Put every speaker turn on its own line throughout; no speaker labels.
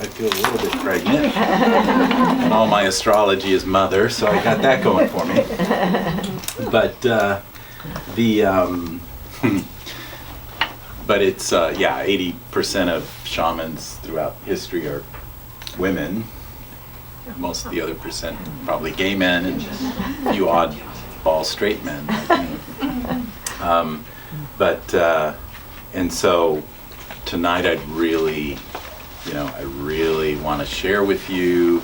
I feel a little bit pregnant. And all my astrology is mother, so I got that going for me. But but it's 80% of shamans throughout history are women. Most of the other percent probably gay men and a few oddball straight men. And so tonight I'd really, I really want to share with you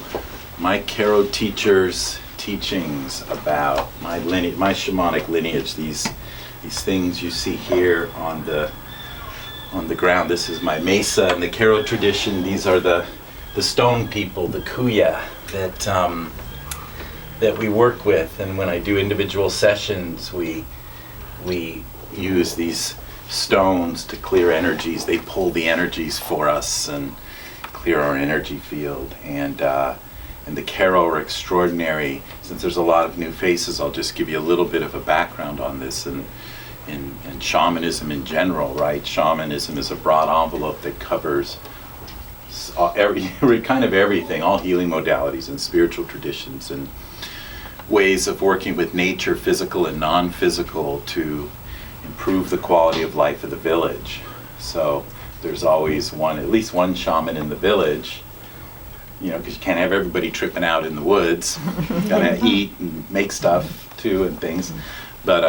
my Karo teacher's teachings about my lineage, my shamanic lineage. These things you see here on the ground. This is my mesa in the Karo tradition. These are the stone people, the kuya, that we work with. And when I do individual sessions, we use these stones to clear energies. They pull the energies for us and clear our energy field. And the Karo are extraordinary. Since there's a lot of new faces, I'll just give you a little bit of a background on this. And shamanism in general, right? Shamanism is a broad envelope that covers kind of everything, all healing modalities and spiritual traditions and ways of working with nature, physical and non-physical, to improve the quality of life of the village. So there's always at least one shaman in the village, because you can't have everybody tripping out in the woods. Gotta eat and make stuff too and things. But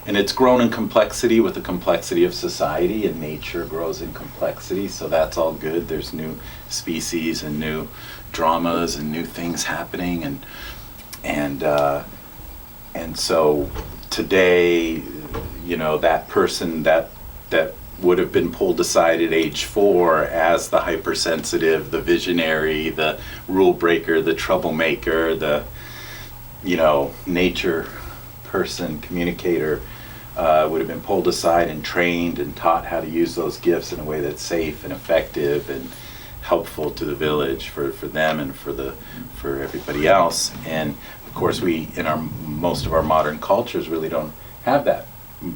and it's grown in complexity with the complexity of society, and nature grows in complexity, so that's all good. There's new species and new dramas and new things happening, and so today, that person that would have been pulled aside at age 4 as the hypersensitive, the visionary, the rule breaker, the troublemaker, the nature person, communicator, would have been pulled aside and trained and taught how to use those gifts in a way that's safe and effective and helpful to the village for them and for everybody else. And of course, we in most of our modern cultures really don't have that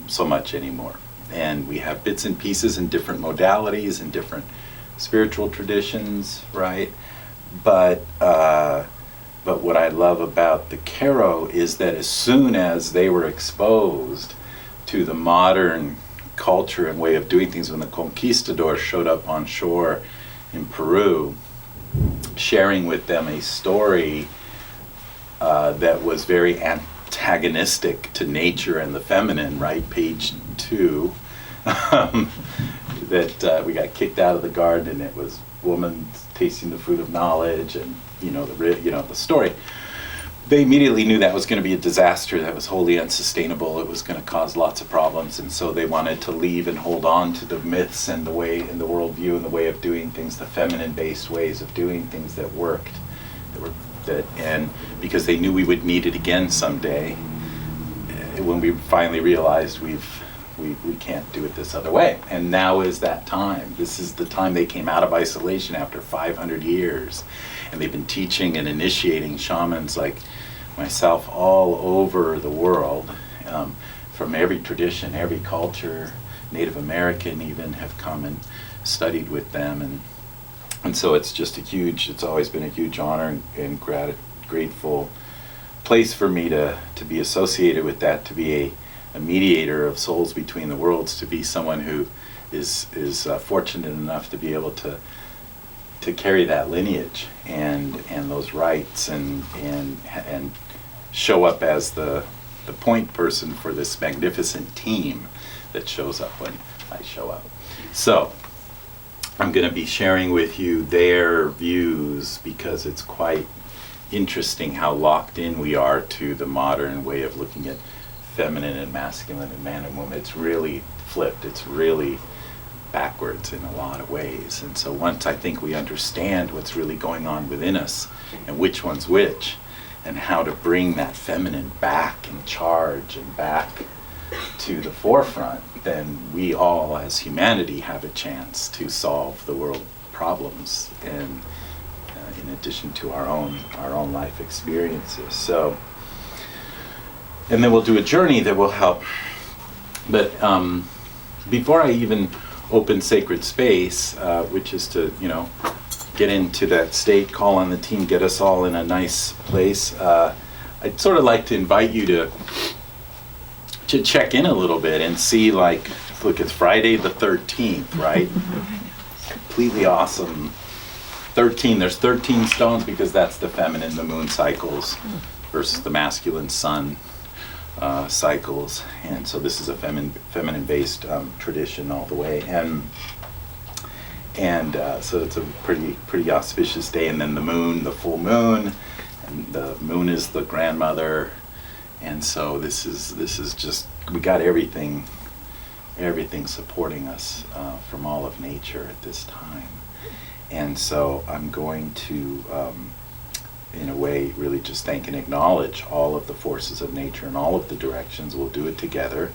so much anymore. And we have bits and pieces in different modalities and different spiritual traditions, right? But what I love about the Karo is that as soon as they were exposed to the modern culture and way of doing things, when the conquistadors showed up on shore in Peru, sharing with them a story that was very antagonistic to nature and the feminine, right? Page 2, that we got kicked out of the garden, and it was woman tasting the fruit of knowledge, and the story. They immediately knew that was going to be a disaster, that was wholly unsustainable, it was going to cause lots of problems, and so they wanted to leave and hold on to the myths and the way, and the worldview and the way of doing things, the feminine-based ways of doing things that worked, and because they knew we would need it again someday, when we finally realized we can't do it this other way. And now is that time. This is the time they came out of isolation after 500 years. And they've been teaching and initiating shamans like myself all over the world, from every tradition, every culture, Native American even, have come and studied with them. And so it's just it's always been a huge honor and grateful place for me to be associated with that, to be a mediator of souls between the worlds, to be someone who is fortunate enough to be able to carry that lineage and those rights and show up as the point person for this magnificent team that shows up when I show up. So I'm going to be sharing with you their views because it's quite interesting how locked in we are to the modern way of looking at feminine and masculine and man and woman. It's really flipped. It's really backwards in a lot of ways. And so once I think we understand what's really going on within us and which one's which and how to bring that feminine back in charge and back to the forefront, then we all as humanity have a chance to solve the world problems, and in addition to our own life experiences. So, and then we'll do a journey that will help. But before I even open sacred space, which is to, get into that state, call on the team, get us all in a nice place. I'd sort of like to invite you to check in a little bit and see, like, look, it's Friday the 13th, right? Completely awesome. 13, there's 13 stones because that's the feminine, the moon cycles versus the masculine sun cycles. And so this is a feminine-based tradition all the way. And so it's a pretty auspicious day. And then the moon, the full moon, and the moon is the grandmother. And so this is just, we got everything supporting us from all of nature at this time. And so I'm going to, in a way, really just thank and acknowledge all of the forces of nature and all of the directions. We'll do it together.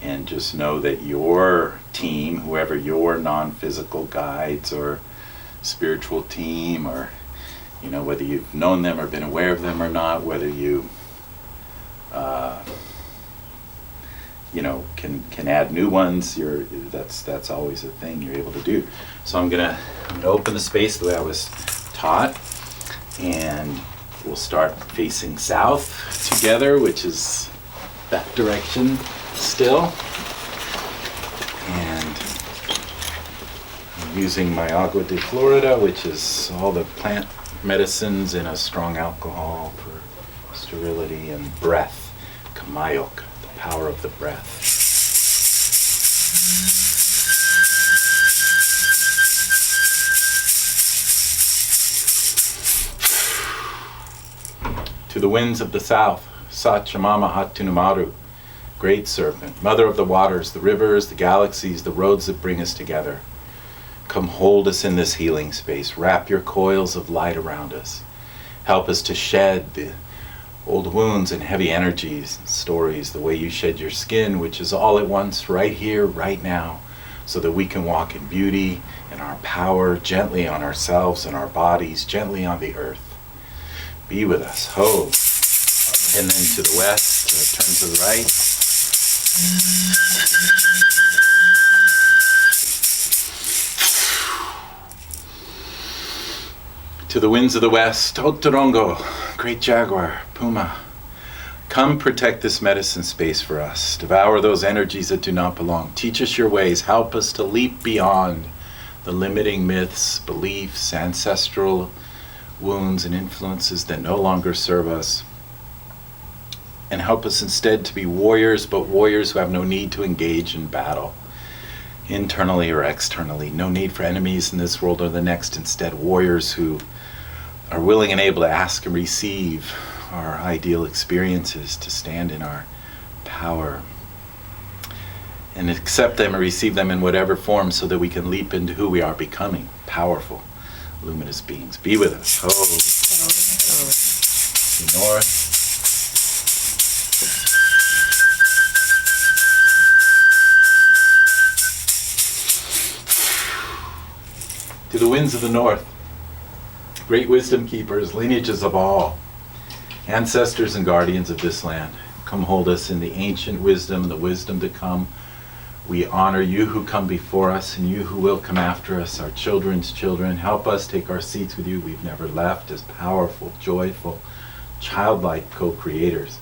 And just know that your team, whoever your non-physical guides or spiritual team, or, whether you've known them or been aware of them or not, whether you, can add new ones, that's always a thing you're able to do. So I'm gonna open the space the way I was taught, and we'll start facing south together, which is that direction still. And I'm using my agua de Florida, which is all the plant medicines in a strong alcohol for sterility, and breath, kamayok, the power of the breath. To the winds of the south, Sachamama Hatunumaru, great serpent, mother of the waters, the rivers, the galaxies, the roads that bring us together. Come hold us in this healing space. Wrap your coils of light around us. Help us to shed the old wounds and heavy energies and stories, the way you shed your skin, which is all at once, right here, right now, so that we can walk in beauty and our power, gently on ourselves and our bodies, gently on the earth. Be with us. Ho. And then to the west, turn to the right. To the winds of the west, Otorongo, great jaguar, Puma. Come protect this medicine space for us. Devour those energies that do not belong. Teach us your ways. Help us to leap beyond the limiting myths, beliefs, ancestral wounds and influences that no longer serve us. And help us instead to be warriors, but warriors who have no need to engage in battle, internally or externally. No need for enemies in this world or the next. Instead, warriors who are willing and able to ask and receive our ideal experiences, to stand in our power and accept them and receive them in whatever form, so that we can leap into who we are becoming, powerful, luminous beings. Be with us. Ho. To north. To the winds of the north, great wisdom keepers, lineages of all, ancestors and guardians of this land, come hold us in the ancient wisdom, the wisdom to come. We honor you who come before us and you who will come after us, our children's children. Help us take our seats with you. We've never left, as powerful, joyful, childlike co-creators.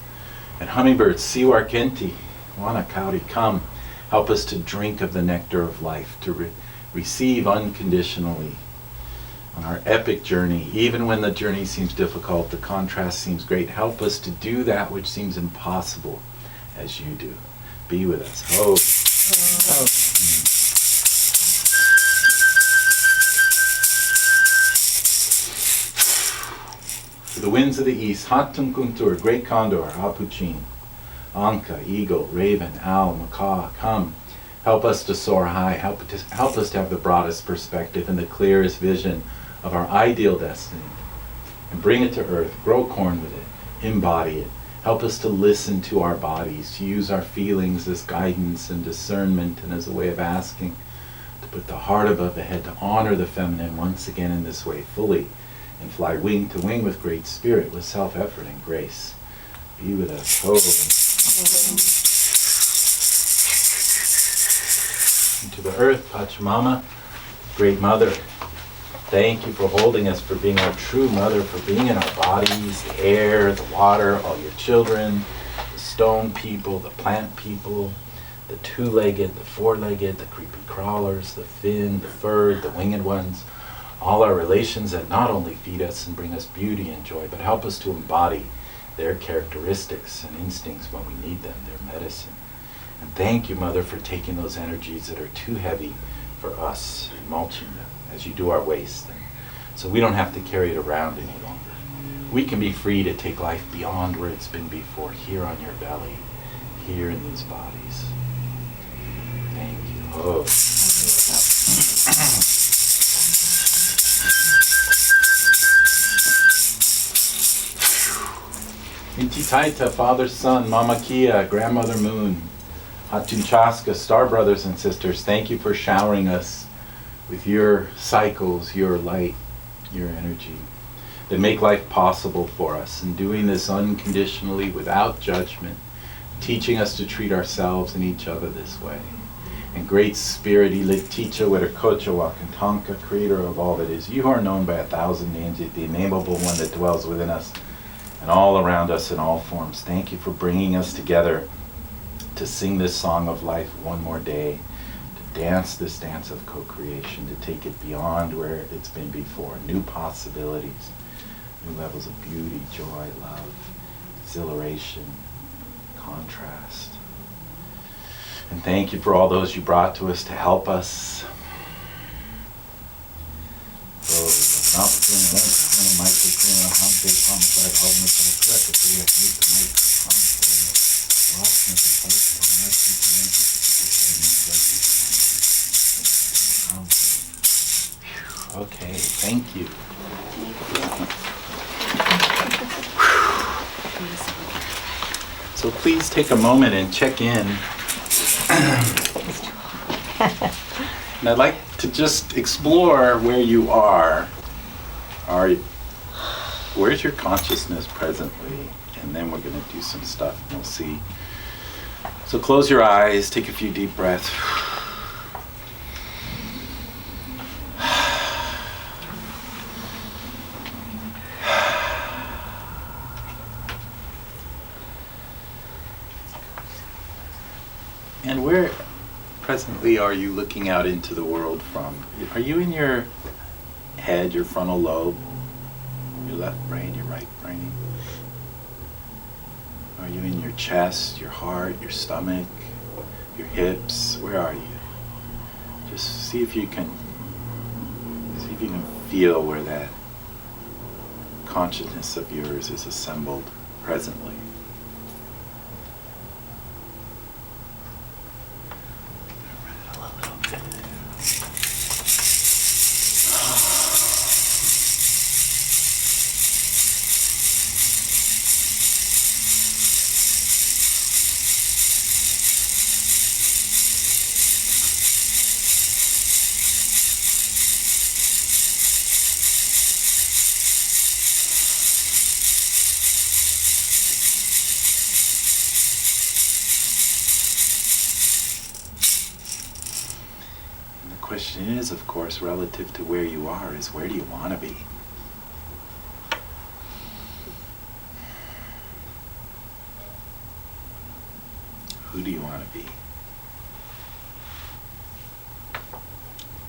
And hummingbirds, Siwar Kenti, Wana Kauri, come. Help us to drink of the nectar of life, to receive unconditionally on our epic journey. Even when the journey seems difficult, the contrast seems great. Help us to do that which seems impossible as you do. Be with us. Ho. To the winds of the east, Hatum Kuntur, great condor, Apuchin, Anka, eagle, raven, owl, macaw, come. Help us to soar high. Help us to have the broadest perspective and the clearest vision of our ideal destiny. And bring it to earth. Grow corn with it. Embody it. Help us to listen to our bodies, to use our feelings as guidance and discernment and as a way of asking, to put the heart above the head, to honor the feminine once again in this way fully, and fly wing to wing with great spirit, with self-effort and grace. Be with us. Ho. to the earth, Pachamama, Great Mother. Thank you for holding us, for being our true mother, for being in our bodies, the air, the water, all your children, the stone people, the plant people, the two-legged, the four-legged, the creepy crawlers, the fin, the furred, the winged ones, all our relations that not only feed us and bring us beauty and joy, but help us to embody their characteristics and instincts when we need them, their medicine. And thank you, Mother, for taking those energies that are too heavy for us and mulching them as you do our waste, and so we don't have to carry it around any longer. We can be free to take life beyond where it's been before, here on your belly, here in these bodies. Thank you. Oh. Inti Taita, Father, Son, Mama Kia, Grandmother Moon, Hatun Chaska, Star Brothers and Sisters, thank you for showering us with your cycles, your light, your energy, that make life possible for us, and doing this unconditionally, without judgment, teaching us to treat ourselves and each other this way. And Great Spirit, Iliticha, Wetakocha, Wakantanka, Creator of all that is, you are known by 1,000 names, yet the nameable one that dwells within us and all around us in all forms. Thank you for bringing us together to sing this song of life one more day, dance this dance of co-creation, to take it beyond where it's been before. New possibilities, new levels of beauty, joy, love, exhilaration, contrast. And thank you for all those you brought to us to help us. Okay, thank you. So please take a moment and check in. And I'd like to just explore where you are. Where's your consciousness presently? And then we're going to do some stuff and we'll see. So close your eyes, take a few deep breaths. And where presently are you looking out into the world from? Are you in your head, your frontal lobe, your left brain, your right brain? Are you in your chest, your heart, your stomach, your hips? Where are you? Just see if you can feel where that consciousness of yours is assembled presently. The question is, of course, relative to where you are, is where do you want to be? Who do you want to be?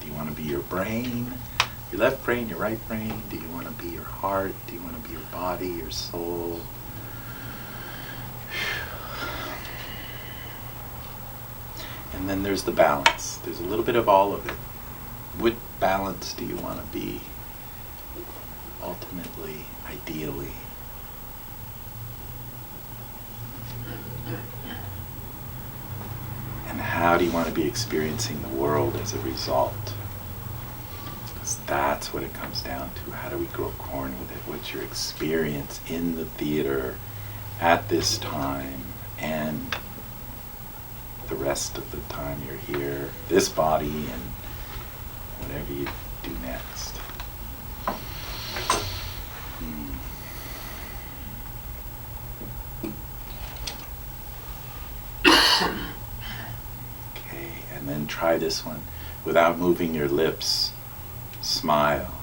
Do you want to be your brain, your left brain, your right brain? Do you want to be your heart? Do you want to be your body, your soul? And then there's the balance. There's a little bit of all of it. What balance do you want to be? Ultimately, ideally. And how do you want to be experiencing the world as a result? Because that's what it comes down to. How do we grow corn with it? What's your experience in the theater at this time and the rest of the time you're here, this body, and whatever you do next. Okay, and then try this one. Without moving your lips, smile.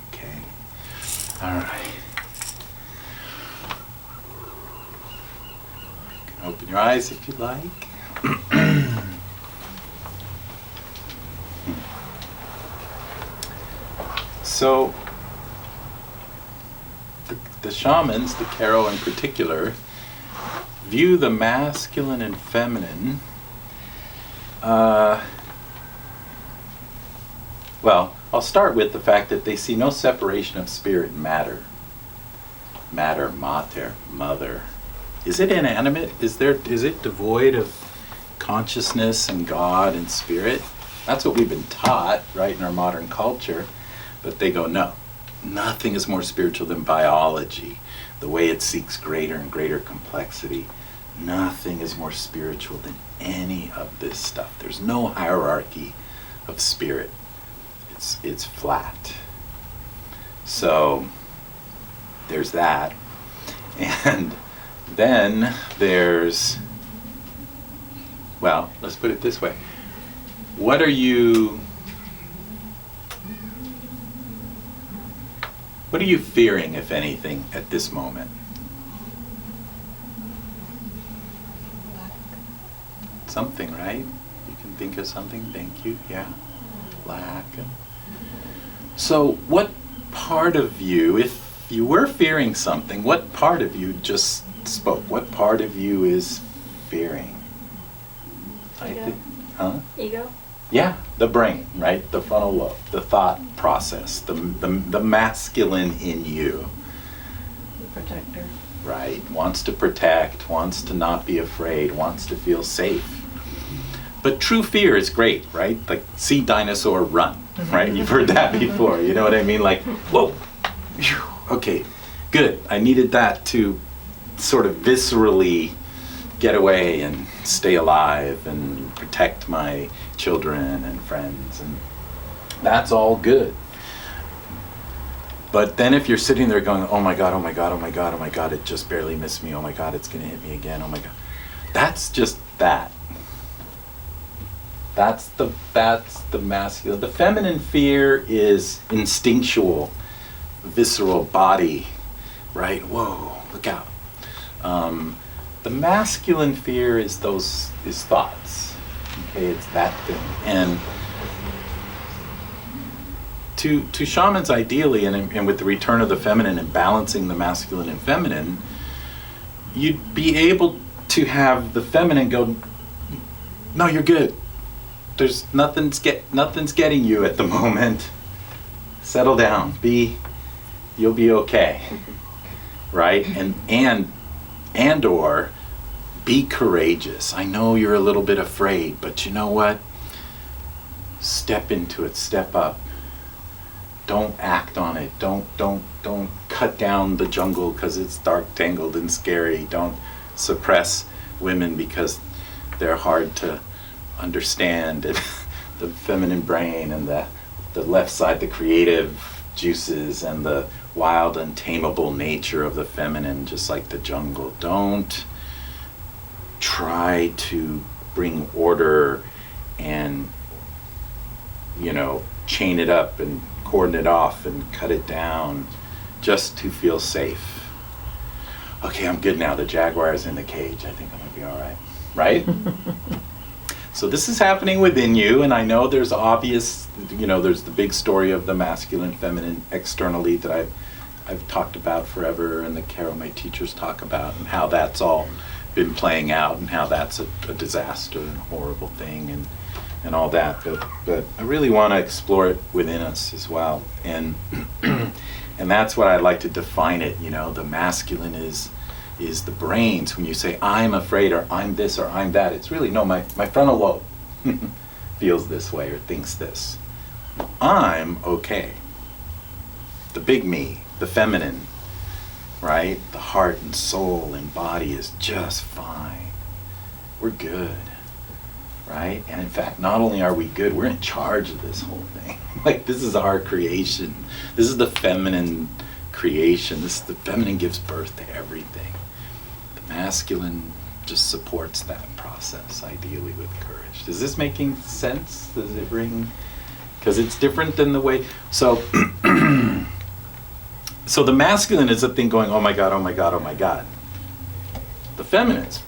Okay. All right. You can open your eyes if you like. So, the shamans, the Karo in particular, view the masculine and feminine, well, I'll start with the fact that they see no separation of spirit and matter. Matter, mater, mother. Is it inanimate? Is it devoid of consciousness and God and spirit? That's what we've been taught, right, in our modern culture. But they go, no, nothing is more spiritual than biology. The way it seeks greater and greater complexity. Nothing is more spiritual than any of this stuff. There's no hierarchy of spirit. It's flat. So there's that. And then there's, well, let's put it this way. What are you fearing, if anything, at this moment? Something, right? You can think of something. Thank you. Yeah. Lack. So what part of you, if you were fearing something, what part of you just spoke? What part of you is fearing?
Ego.
Huh?
Ego?
Yeah, the brain, right? The frontal lobe, the thought process, the masculine in you.
The protector.
Right, wants to protect, wants to not be afraid, wants to feel safe. But true fear is great, right? Like, see dinosaur run, right? You've heard that before, you know what I mean? Like, whoa, phew, okay, good. I needed that to sort of viscerally get away and stay alive and protect my children and friends, and that's all good. But then if you're sitting there going, oh my God, oh my God, oh my God, oh my God, it just barely missed me, oh my God, it's gonna hit me again, oh my God. That's just that. That's the masculine. The feminine fear is instinctual, visceral, body, right? Whoa, look out. The masculine fear is thoughts. Okay, it's that thing. And to shamans ideally, and with the return of the feminine and balancing the masculine and feminine, you'd be able to have the feminine go, no, you're good. There's nothing's getting you at the moment. Settle down. You'll be okay. Right? And or be courageous. I know you're a little bit afraid, but you know what? Step into it, step up. Don't act on it. Don't cut down the jungle because it's dark, tangled, and scary. Don't suppress women because they're hard to understand. The feminine brain and the left side, the creative juices and the wild, untamable nature of the feminine, just like the jungle. Don't try to bring order and, chain it up and cordon it off and cut it down just to feel safe. Okay, I'm good now. The jaguar's in the cage. I think I'm gonna be all right. Right? So this is happening within you, and I know there's obvious, there's the big story of the masculine, feminine externally that I've talked about forever, and the Karo, my teachers, talk about, and how that's all been playing out, and how that's a disaster and a horrible thing, and all that. But I really want to explore it within us as well, and and that's what I like to define it. The masculine is the brains. When you say I'm afraid or I'm this or I'm that, it's really no, my frontal lobe feels this way or thinks this. I'm okay. The big me, the feminine, right? The heart and soul and body is just fine. We're good, right? And in fact, not only are we good, we're in charge of this whole thing. Like, this is our creation. This is the feminine creation. The feminine gives birth to everything. The masculine just supports that process, ideally with courage. Is this making sense? Does it ring? Because it's different than the way. So, so the masculine is a thing going, oh my God, oh my God, oh my God. The feminine's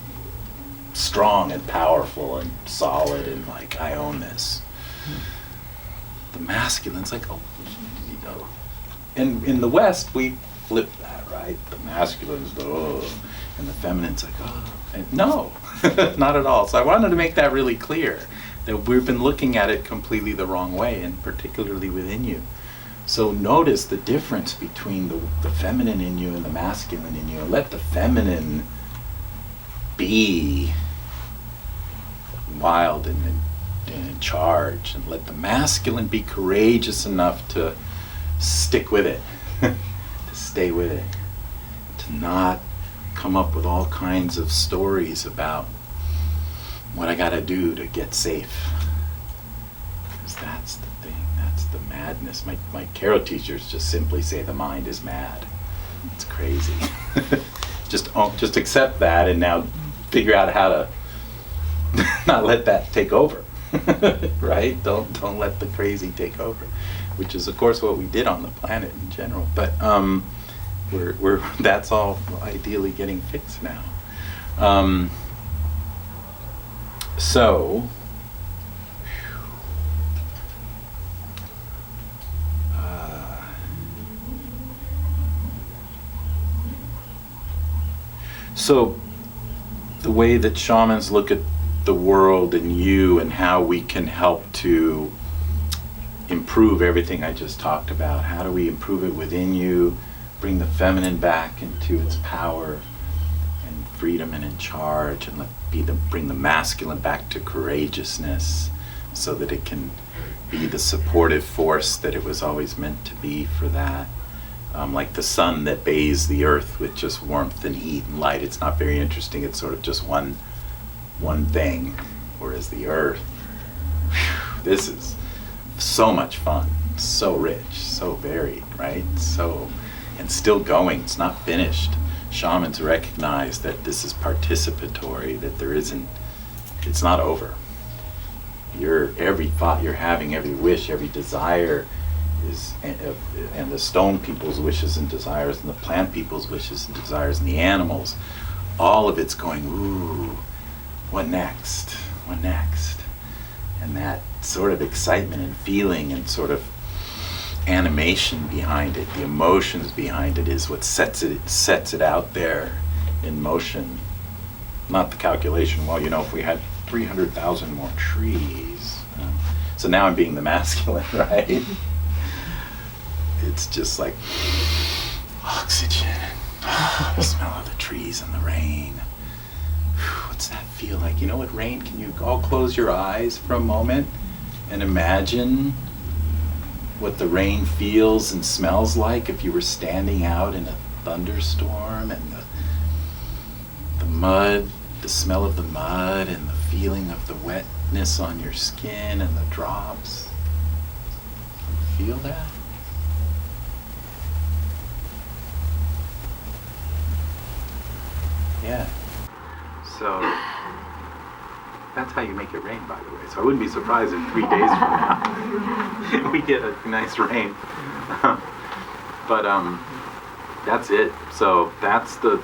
strong and powerful and solid and like, I own this. The masculine's like, oh, you know. And in the West, we flip that, right? The masculine's the, oh, and the feminine's like, oh. And no, not at all. So I wanted to make that really clear, that we've been looking at it completely the wrong way, and particularly within you. So notice the difference between the feminine in you and the masculine in you, and let the feminine be wild and in charge, and let the masculine be courageous enough to stick with it, to stay with it, to not come up with all kinds of stories about what I gotta do to get safe. Because that's the thing, that's the madness. My Karo teachers just simply say the mind is mad. It's crazy. just accept that and now figure out how to not let that take over. Right? Don't let the crazy take over, which is of course what we did on the planet in general. But we're that's all ideally getting fixed now. So so the way that shamans look at the world and you and how we can help to improve everything I just talked about. How do we improve it within you, bring the feminine back into its power and freedom and in charge, and bring the masculine back to courageousness so that it can be the supportive force that it was always meant to be for that. Like the sun that bathes the earth with just warmth and heat and light. It's not very interesting. It's sort of just one thing, whereas the earth, whew, this is so much fun, so rich, so varied, right? So, and still going, it's not finished. Shamans recognize that this is participatory, that there isn't, it's not over. Every thought you're having, every wish, every desire is, and the stone people's wishes and desires, and the plant people's wishes and desires, and the animals, all of it's going, ooh, what next? What next? And that sort of excitement and feeling and sort of animation behind it, the emotions behind it, is what sets it out there in motion. Not the calculation, well, you know, if we had 300,000 more trees. So now I'm being the masculine, right? It's just like oxygen, the smell of the trees and the rain. What's that feel like? You know what rain, can you all close your eyes for a moment and imagine what the rain feels and smells like if you were standing out in a thunderstorm, and the mud, the smell of the mud and the feeling of the wetness on your skin and the drops. Can you feel that? Yeah. So that's how you make it rain, by the way. So I wouldn't be surprised if 3 days from now we get a nice rain. But that's it. So that's the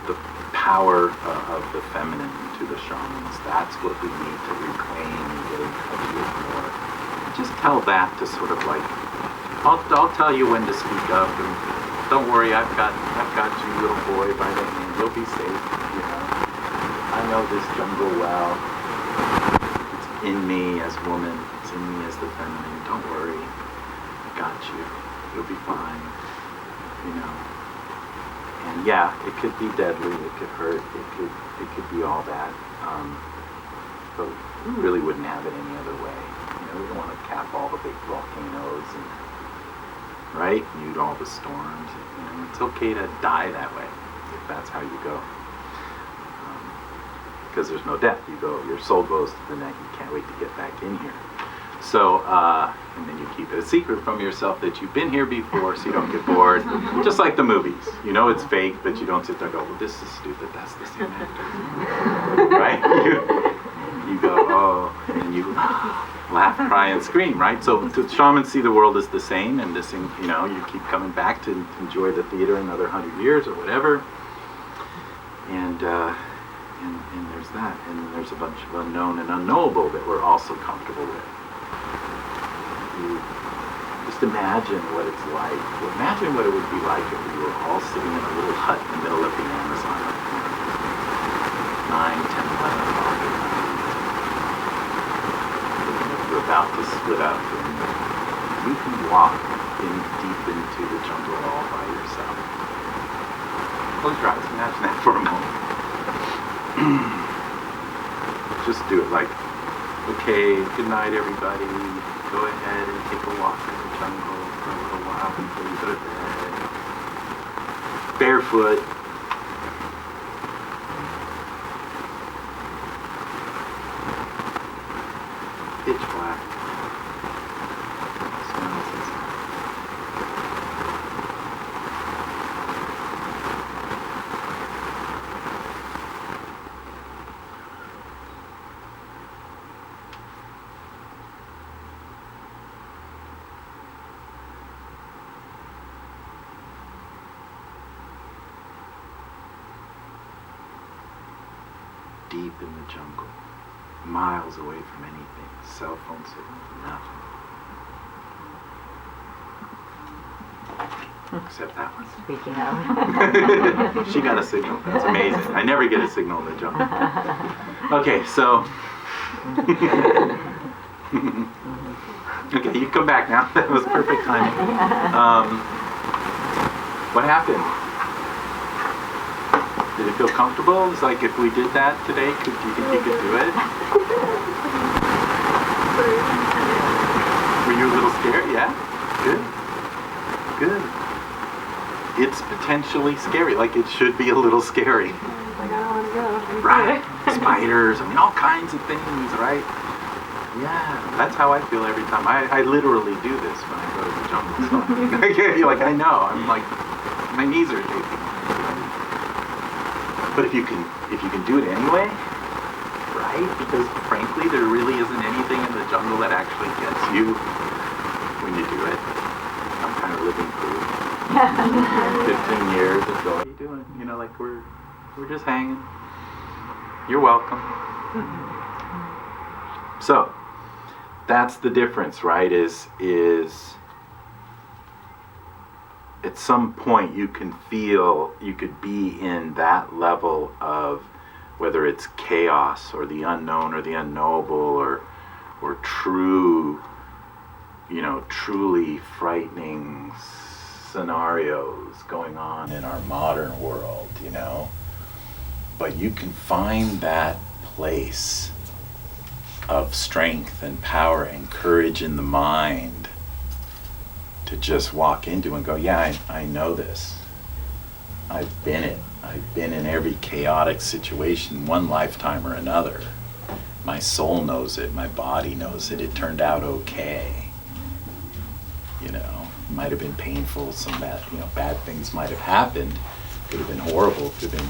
power of the feminine to the shamans. That's what we need to reclaim and get in touch with more. Just tell that to sort of like, I'll tell you when to speak up, and don't worry, I've got you, little boy, by the hand. You'll be safe, you know. I know this jungle well. It's in me as woman. It's in me as the feminine. Don't worry. I got you. You'll be fine. You know. And yeah, it could be deadly. It could hurt. It could be all that. But we really wouldn't have it any other way. You know, we don't want to cap all the big volcanoes and right, mute all the storms. You know, it's okay to die that way if that's how you go. Because there's no death. You go, your soul goes to the next. You can't wait to get back in here. So, and then you keep it a secret from yourself that you've been here before so you don't get bored. Just like the movies. You know it's fake, but you don't sit there and go, well, this is stupid, that's the same actor. Right? You go, oh, and you laugh, cry, and scream, right? So shamans see the world as the same, and this, you know, you keep coming back to enjoy the theater another 100 years or whatever. And there's that, and then there's a bunch of unknown and unknowable that we're also comfortable with. You just imagine what it's like. Imagine what it would be like if we were all sitting in a little hut in the middle of the Amazon at 9, 10, 11 o'clock at night. We're about to split up, and you can walk deep into the jungle all by yourself. Close your eyes, imagine that for a moment. Just do it like, okay, good night everybody. Go ahead and take a walk in the jungle for a little while before you go to bed. Barefoot. Pitch black. Smells and sounds. Deep in the jungle, miles away from anything, cell phone signals, nothing. Except that one.
Speaking of.
She got a signal. That's amazing. I never get a signal in the jungle. Okay, so. Okay, you come back now. That was perfect timing. What happened? Did it feel comfortable? It's like if we did that today, do you think you could do it? Were you a little scared? Yeah? Good. Good. It's potentially scary. Like it should be a little scary.
Like, I don't want to go.
Right? Spiders, I mean all kinds of things, right? Yeah, that's how I feel every time. I literally do this when I go to the jungle. So you're like, I know. I'm like, my knees are shaking. But if you can do it anyway, right? Because frankly, there really isn't anything in the jungle that actually gets you when you do it. I'm kind of living proof. 15 years of going, what are you doing? You know, like we're just hanging. You're welcome. So that's the difference, right? Is at some point you can feel you could be in that level of whether it's chaos or the unknown or the unknowable or true, you know, truly frightening scenarios going on in our modern world, you know. But you can find that place of strength and power and courage in the mind to just walk into and go, yeah, I know this. I've been it. I've been in every chaotic situation, one lifetime or another. My soul knows it. My body knows it. It turned out okay. You know, it might have been painful. Some bad things might have happened. Could have been horrible. Could have been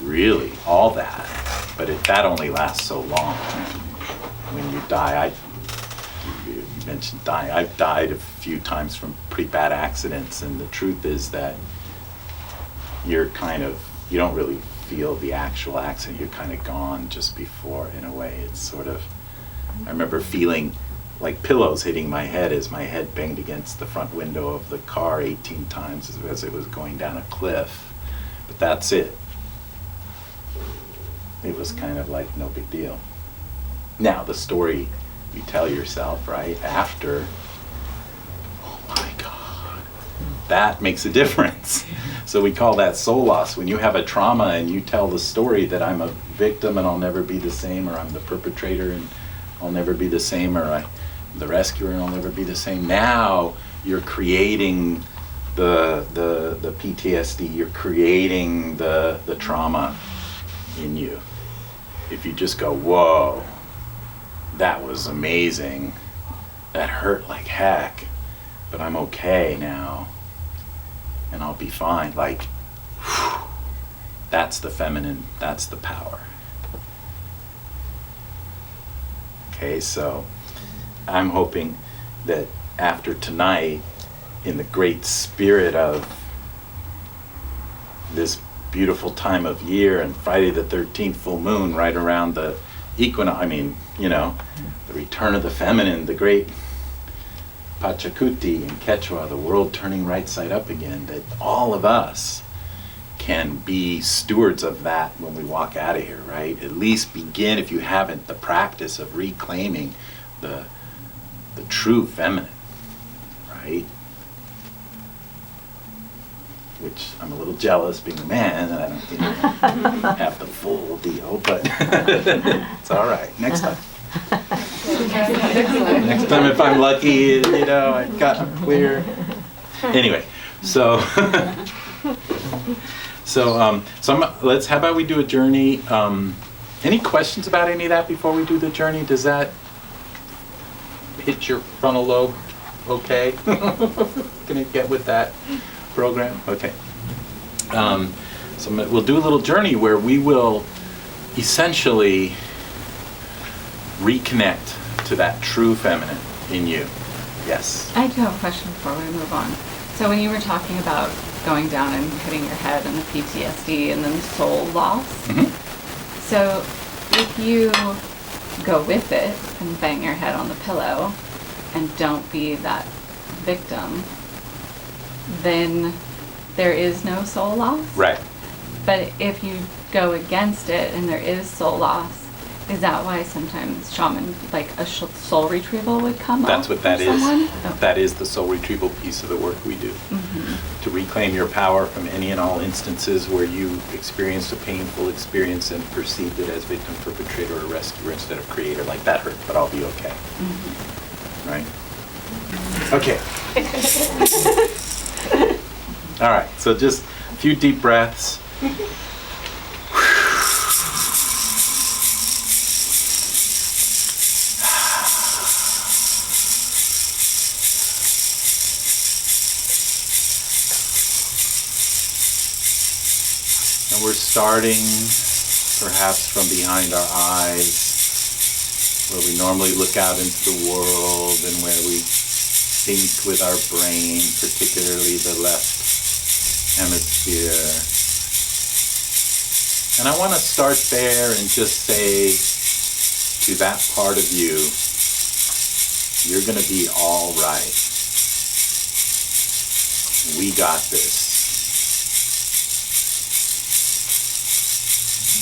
really all that. But that only lasts so long. When you die, you mentioned dying. I've died a few times from pretty bad accidents, and the truth is that you don't really feel the actual accident. You're kind of gone just before, in a way. It's sort of, I remember feeling like pillows hitting my head as my head banged against the front window of the car 18 times as it was going down a cliff. But that's it. It was kind of like no big deal. Now, the story you tell yourself, right, after, oh my God, that makes a difference. So we call that soul loss. When you have a trauma and you tell the story that I'm a victim and I'll never be the same, or I'm the perpetrator and I'll never be the same, or I'm the rescuer and I'll never be the same. Now you're creating the PTSD, you're creating the trauma in you. If you just go, whoa, that was amazing, that hurt like heck, but I'm okay now, and I'll be fine. Like, whew, that's the feminine, that's the power. Okay, so I'm hoping that after tonight, in the great spirit of this beautiful time of year and Friday the 13th full moon right around the equinox, the return of the feminine, the great Pachacuti and Quechua, the world turning right side up again, that all of us can be stewards of that when we walk out of here, right? At least begin, if you haven't, the practice of reclaiming the true feminine, right? Which I'm a little jealous being a man, and I don't think I have the full deal, but it's all right. Next time. Next time, if I'm lucky, I've got clear. Anyway, so let's. How about we do a journey? Any questions about any of that before we do the journey? Does that hit your frontal lobe? Okay. Can it get with that program? Okay. So we'll do a little journey where we will essentially reconnect to that true feminine in you. Yes?
I do have a question before we move on. So when you were talking about going down and hitting your head and the PTSD and then soul loss, so if you go with it and bang your head on the pillow and don't be that victim, then there is no soul loss?
Right.
But if you go against it and there is soul loss, is that why sometimes shaman, like a soul retrieval would come up?
That's what that is.
Oh.
That is the soul retrieval piece of the work we do. To reclaim your power from any and all instances where you experienced a painful experience and perceived it as victim, perpetrator, or rescuer instead of creator. Like, that hurt, but I'll be okay. Right? Okay. All right, so just a few deep breaths. And we're starting perhaps from behind our eyes, where we normally look out into the world and where we think with our brain, particularly the left hemisphere. And I want to start there and just say to that part of you, you're going to be all right. We got this.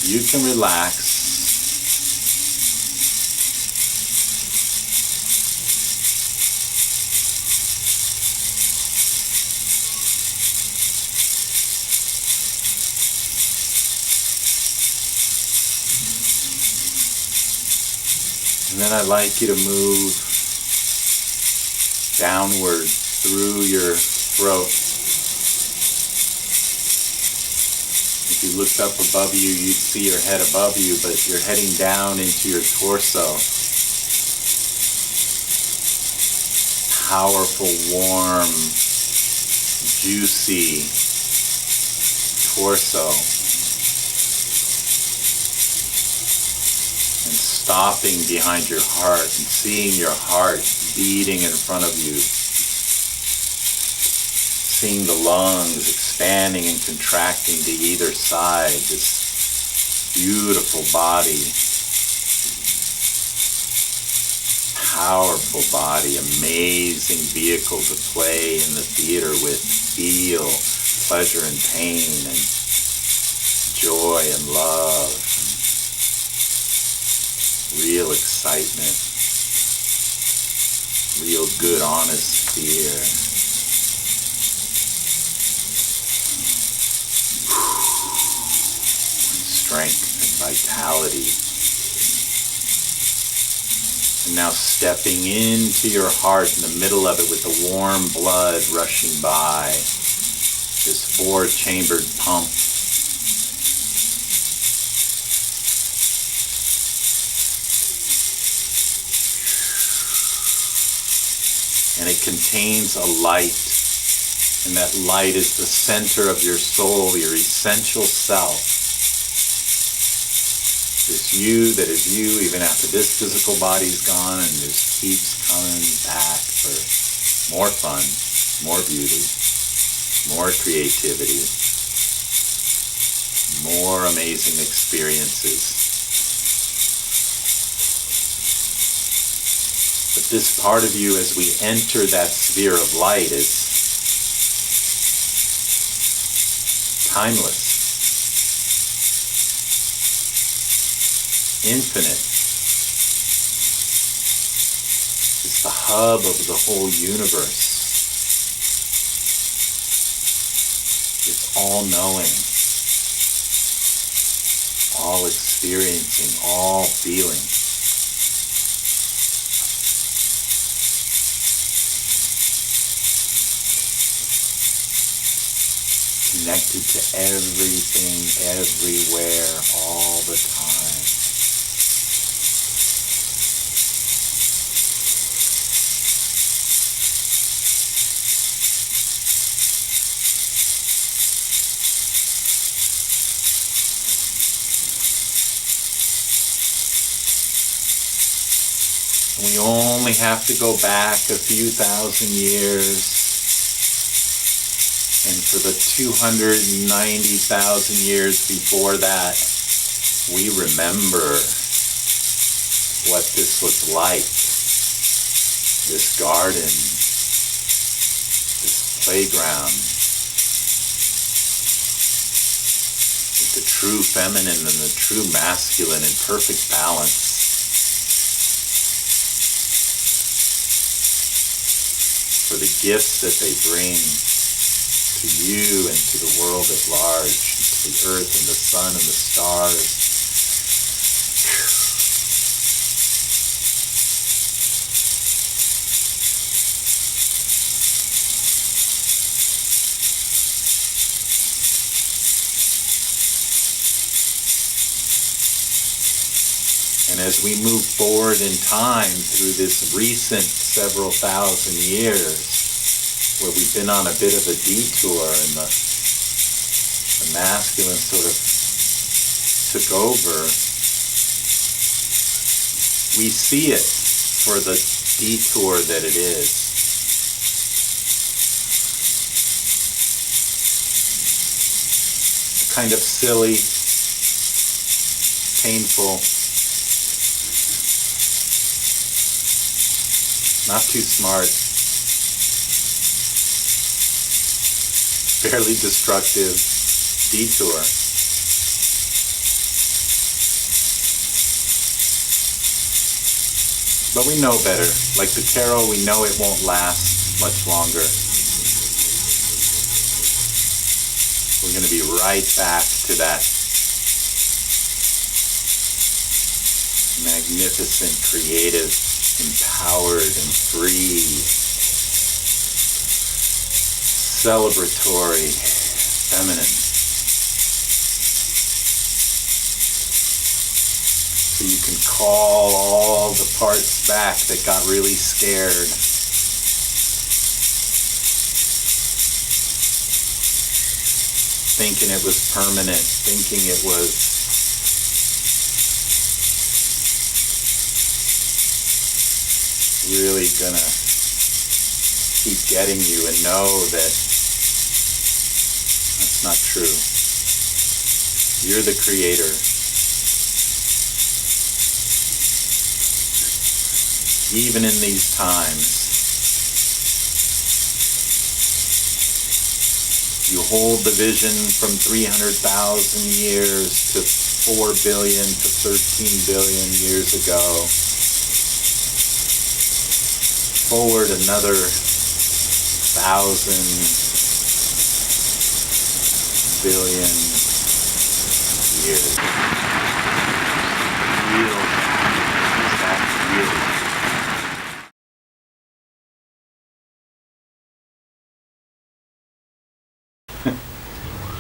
You can relax. And then I'd like you to move downward through your throat. If you looked up above you, you'd see your head above you, but you're heading down into your torso. Powerful, warm, juicy torso. And stopping behind your heart and seeing your heart beating in front of you. Seeing the lungs expanding and contracting to either side, this beautiful body, powerful body, amazing vehicle to play in the theater with, feel pleasure and pain and joy and love, real excitement, real good honest fear. Strength and vitality. And now stepping into your heart in the middle of it with the warm blood rushing by, this 4-chambered pump. and it contains a light, and that light is the center of your soul, your essential self. This you that is you even after this physical body's gone, and just keeps coming back for more fun, more beauty, more creativity, more amazing experiences. But this part of you, as we enter that sphere of light, is timeless, infinite. It's the hub of the whole universe. It's all-knowing, all experiencing, all feeling. Connected to everything, everywhere, all the time. We only have to go back a few thousand years, and for the 290,000 years before that, we remember what this was like. This garden, this playground, with the true feminine and the true masculine in perfect balance. For the gifts that they bring to you and to the world at large, to the earth and the sun and the stars. And as we move forward in time through this recent several thousand years, where we've been on a bit of a detour and the masculine sort of took over, we see it for the detour that it is. A kind of silly, painful, not too smart, fairly destructive detour. But we know better. Like the Karo, we know it won't last much longer. We're going to be right back to that magnificent, creative, empowered and free, celebratory, feminine. So you can call all the parts back that got really scared. Thinking it was permanent, thinking it was really gonna keep getting you, and know that that's not true. You're the creator. Even in these times, you hold the vision from 300,000 years to 4 billion to 13 billion years ago. Forward another 1,000 billion years. Real. Is that real?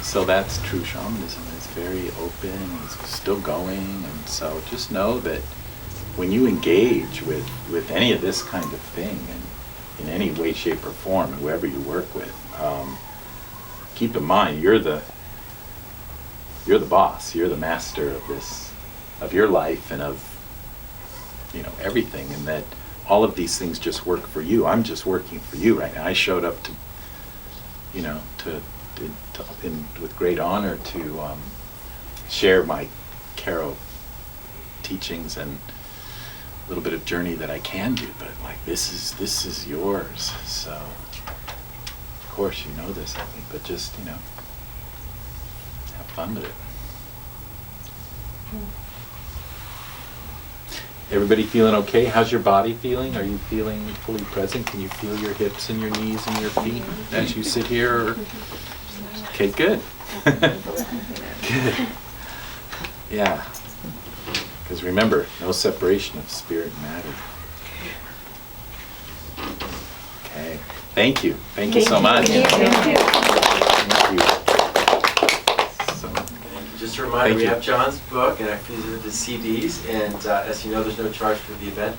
So that's true shamanism. It's very open, it's still going, and so just know that when you engage with any of this kind of thing, and in any way, shape, or form, whoever you work with, keep in mind you're the boss, you're the master of this, of your life and of, you know, everything, and that all of these things just work for you. I'm just working for you right now. I showed up to, you know, with great honor to share my Karo teachings and a little bit of journey that I can do, but like this is yours. So of course you know this, I think, but just, you know, have fun with it. Everybody feeling okay? How's your body feeling? Are you feeling fully present? Can you feel your hips and your knees and your feet as you sit here? Okay, good. Good. Yeah. Because remember, no separation of spirit and matter. Okay. Thank you. Thank you so much.
Thank you.
Thank you. So,
Just a reminder,
Thank
we
you.
have Jon's book and a few of his CDs, and as you know, there's no charge for the event.